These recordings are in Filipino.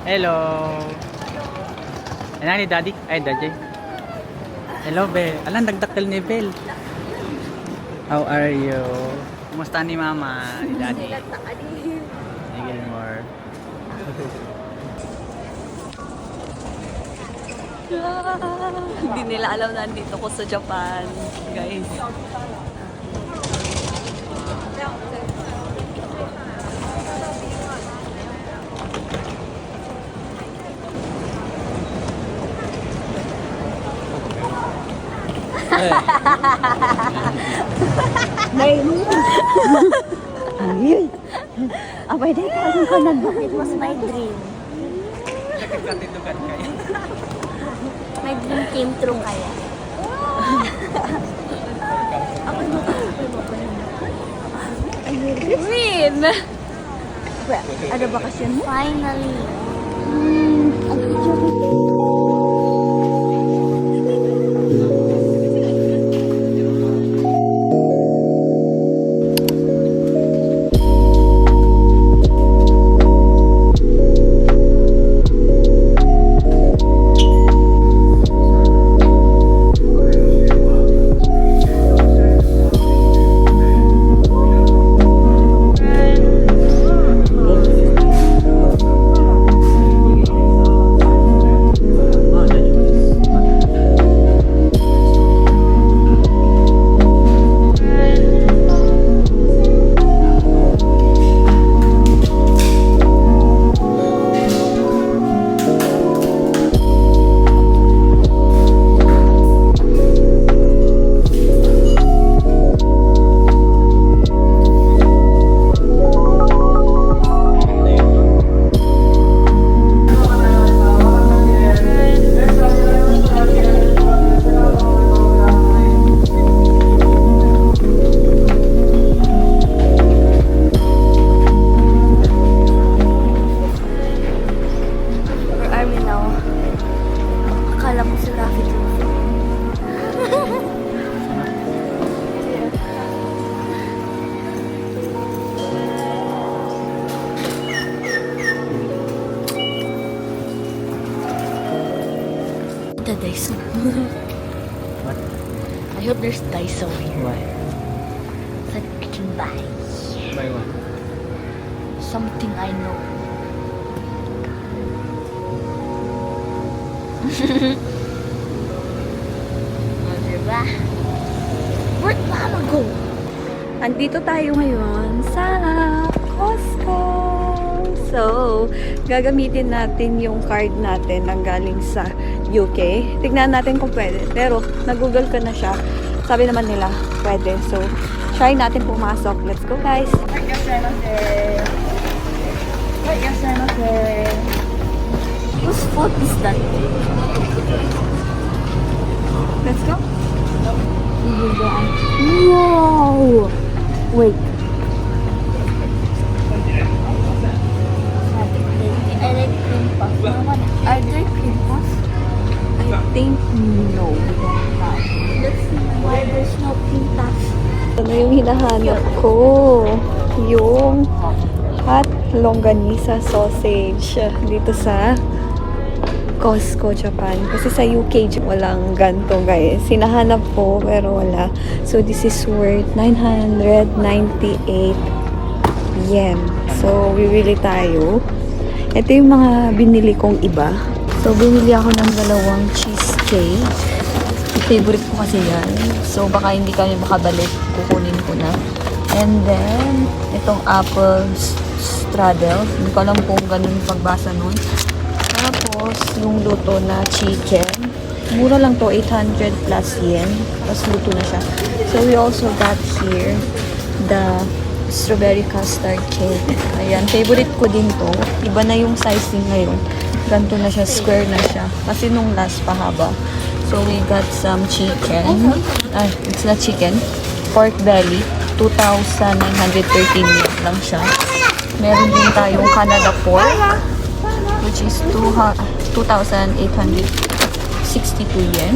Hello. Ano ni Daddy? Ay, Daddy. Hello, Bel. Alam, nagdaktal ni Bel. How are you? Kumusta ni Mama? Ni Daddy? Ni Gilmore. Hindi nila alam na nandito ko sa Japan, guys. Abay, dahil ka ko nag-book. It was my dream. Nagkakatitugan kayo. My dream came true kaya. Win! Ano ba kasi yun? Finally. The Daiso. What? I hope there's Daiso here. Why? So I can buy By what? something I know. Diba? Where'd Mama go? Andito tayo ngayon sa Costco. So, gagamitin natin yung card natin nang galing sa UK. Tignan natin kung pwede. Pero, nag-google ko na siya. Sabi naman nila, pwede. So, try natin pumasok. Let's go, guys. Whose fault is that? Let's go. Wow! Wait. I like cream puff. Are there cream puffs? I think no. Let's see why there's no cream puffs. Ano yung hinahanap ko? Yung hot longganisa sausage dito sa Costco, Japan. Kasi sa UK, walang ganto, guys. Sinahanap ko, pero wala. So, this is worth 998 yen. So, bibili tayo. Ito yung mga binili kong iba. So, binili ako ng dalawang cheesecake. Favorite ko kasi yan. So, baka hindi kami makabalik. Kukunin ko na. And then, itong apple straddle. Hindi ko alam kung ganun pagbasa nun. Tapos, yung luto na chicken. Mura lang to, 800 plus yen. Tapos, luto na siya. So, we also got here the strawberry custard cake. Ayan, favorite ko din to. Iba na yung sizing ngayon. Ganto na siya, square na siya. Kasi nung last pahaba. So, we got some chicken. Ay, it's not chicken. Pork belly. 2,913 yen lang siya. Meron din tayong Canada pork, which is 2,862 yen.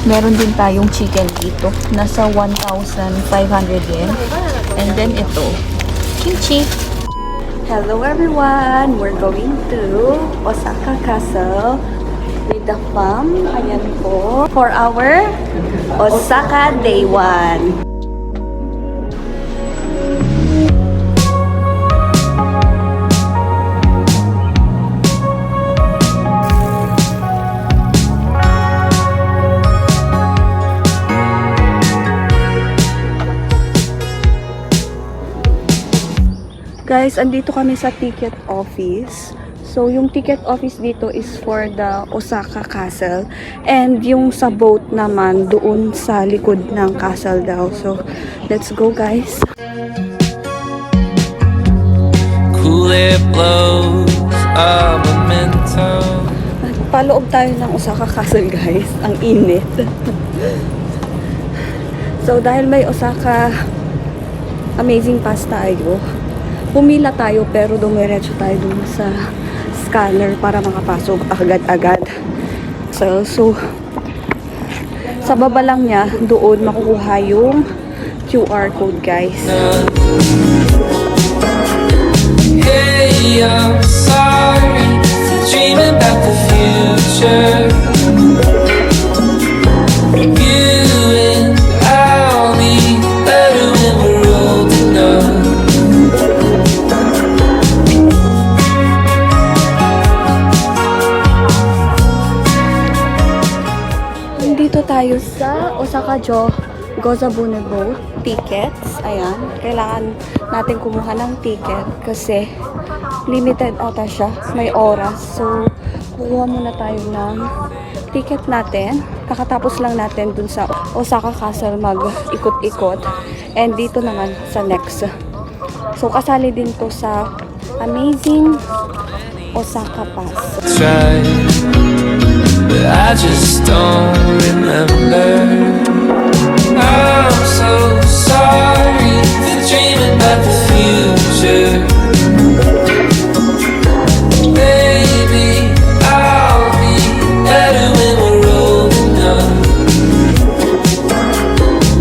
Meron din tayong chicken dito. Nasa 1,500 yen. And then ito, kimchi. Hello everyone! We're going to Osaka Castle with the fam. Ayan po. For our Osaka Day 1. Guys, andito kami sa ticket office. So, yung ticket office dito is for the Osaka Castle. And yung sa boat naman, doon sa likod ng castle daw. So, let's go guys. Cool air blows a memento. Paloob tayo ng Osaka Castle guys. Ang init. So, dahil may Osaka Amazing Pass tayo, pumila tayo pero dumiretso tayo dun sa scanner para makapasok agad-agad. So, sa baba lang niya, doon makukuha yung QR code guys. Hey, I'm sorry for dreaming about the future. You and I'll be better when we're old enough. Dito tayo sa Osaka Gozabune Boat tickets. Ayan. Kailangan natin kumuha ng ticket kasi limited ata siya. May oras. So, kukuha muna tayo ng ticket natin. Kakatapos lang natin dun sa Osaka Castle mag-ikot-ikot. And dito naman sa next. So, kasali din to sa Amazing Osaka Pass. Try, but I just don't remember. I'm so sorry for dreaming about the future. Maybe I'll be better when we're old enough.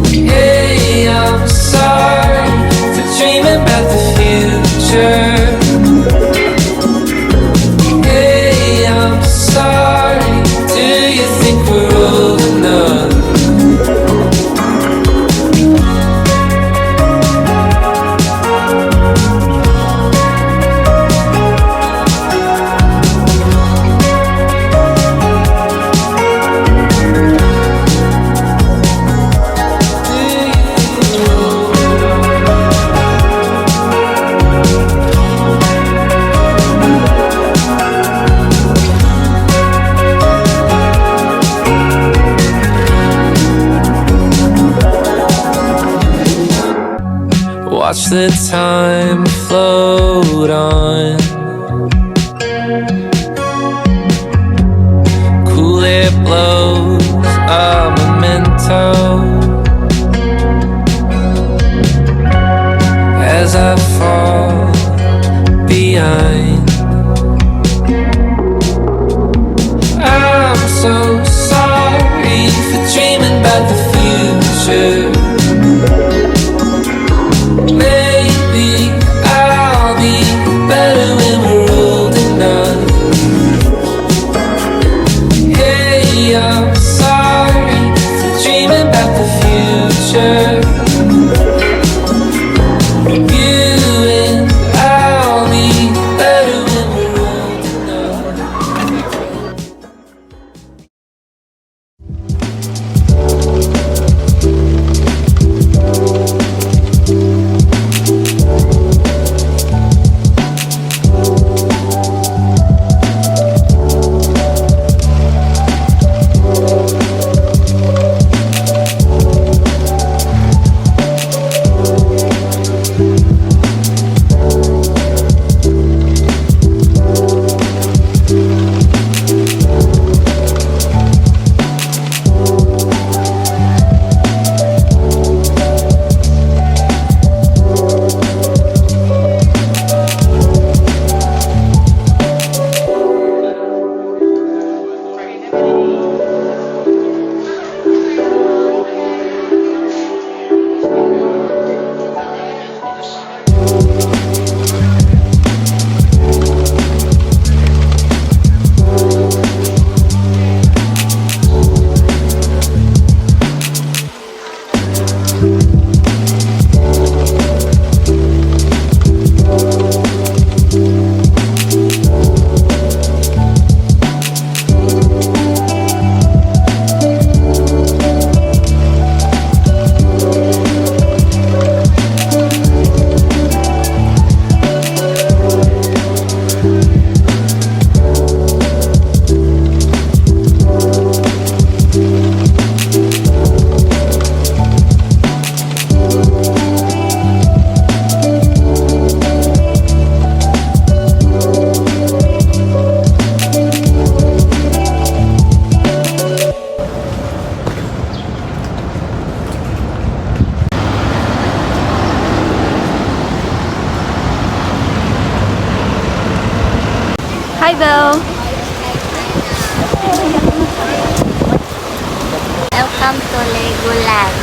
Hey, I'm sorry for dreaming about the future. Hey, I'm sorry. Do you think we're old enough? Watch the time float on. Cool air blows a memento. As I fall behind, I'm so sorry for dreaming about the future. Maybe I'll be better when we're old enough. Hey, I'm sorry for dreaming about the future. You and I'll be better Hi, Belle. Welcome to Legoland.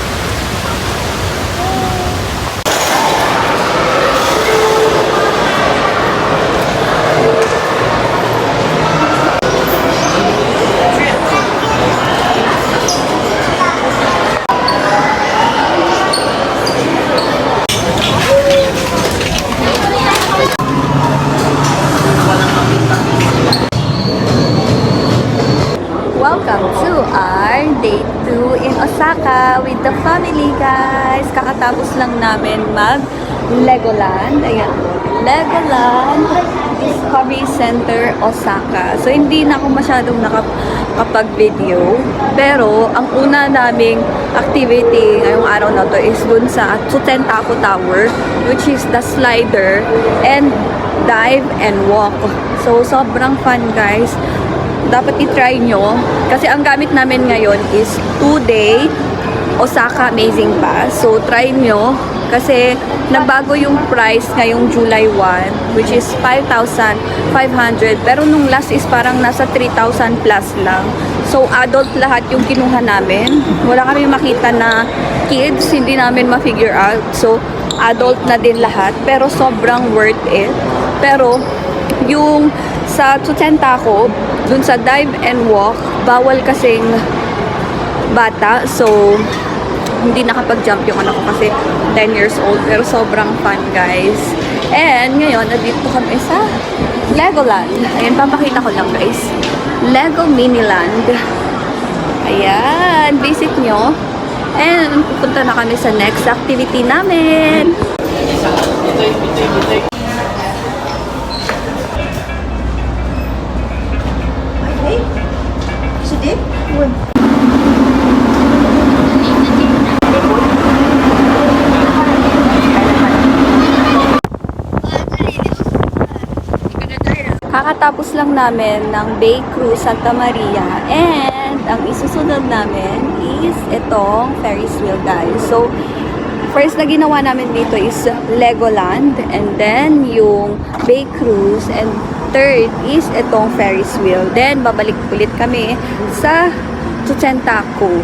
Welcome to our day 2 in Osaka with the family, guys. Kakatapos lang namin mag Legoland. Ayan, Legoland Discovery Center, Osaka. So, hindi na ako masyadong nakapag-video. Pero, ang una naming activity ngayong araw na to is dun sa Tsutentaku Tower, which is the slider and dive and walk. So, sobrang fun, guys. Dapat i-try nyo. Kasi ang gamit namin ngayon is 2-day Osaka Amazing Pass. So, try nyo. Kasi nagbago yung price ngayong July 1, which is 5,500. Pero nung last is parang nasa 3,000 plus lang. So, adult lahat yung kinuha namin. Wala kami makita na kids. Hindi namin ma-figure out. So, adult na din lahat. Pero sobrang worth it. Pero, yung sa Tsutentaku, dun sa dive and walk, bawal kasing bata. So, hindi nakapag-jump yung anak ko kasi 10 years old. Pero sobrang fun, guys. And ngayon, nandito kami sa Legoland. Ayan, papakita ko lang, guys. Lego Miniland. Ayan, visit nyo. And pupunta na kami sa next activity namin. Kakatapos lang namin ng Bay Cruise Santa Maria, and ang isusunod namin is itong Ferris wheel, guys. So, first na ginawa namin dito is Legoland, and then yung Bay Cruise, and third is itong Ferris wheel. Then, babalik ulit kami sa Tsutentaku.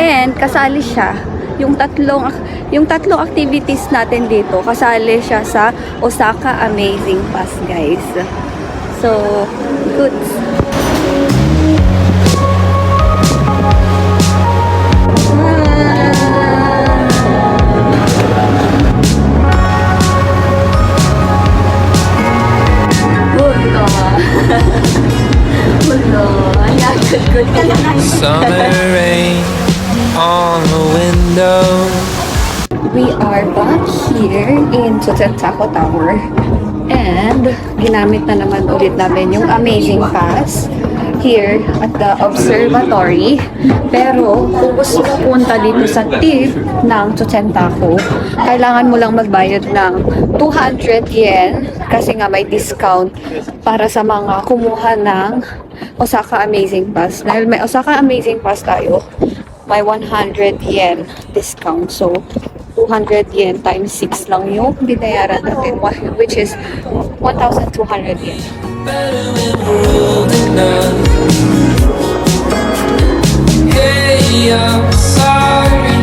And, kasali siya. Yung tatlong activities natin dito, kasali siya sa Osaka Amazing Pass, guys. So, good. Summer rain on the window. We are back here in Tsutentaku Tower, and ginamit na naman ulit namin yung Amazing Pass here at the observatory. Pero kung gusto mo punta dito sa tip ng Tsutentaku, kailangan mo lang magbayad ng 200 yen kasi nga may discount para sa mga kumuha ng Osaka Amazing Pass. Dahil may Osaka Amazing Pass tayo, may 100 yen discount. So, 200 yen times 6 lang yung binayaran natin, which is 1,200 yen. Better when we're old enough. Hey, I'm sorry.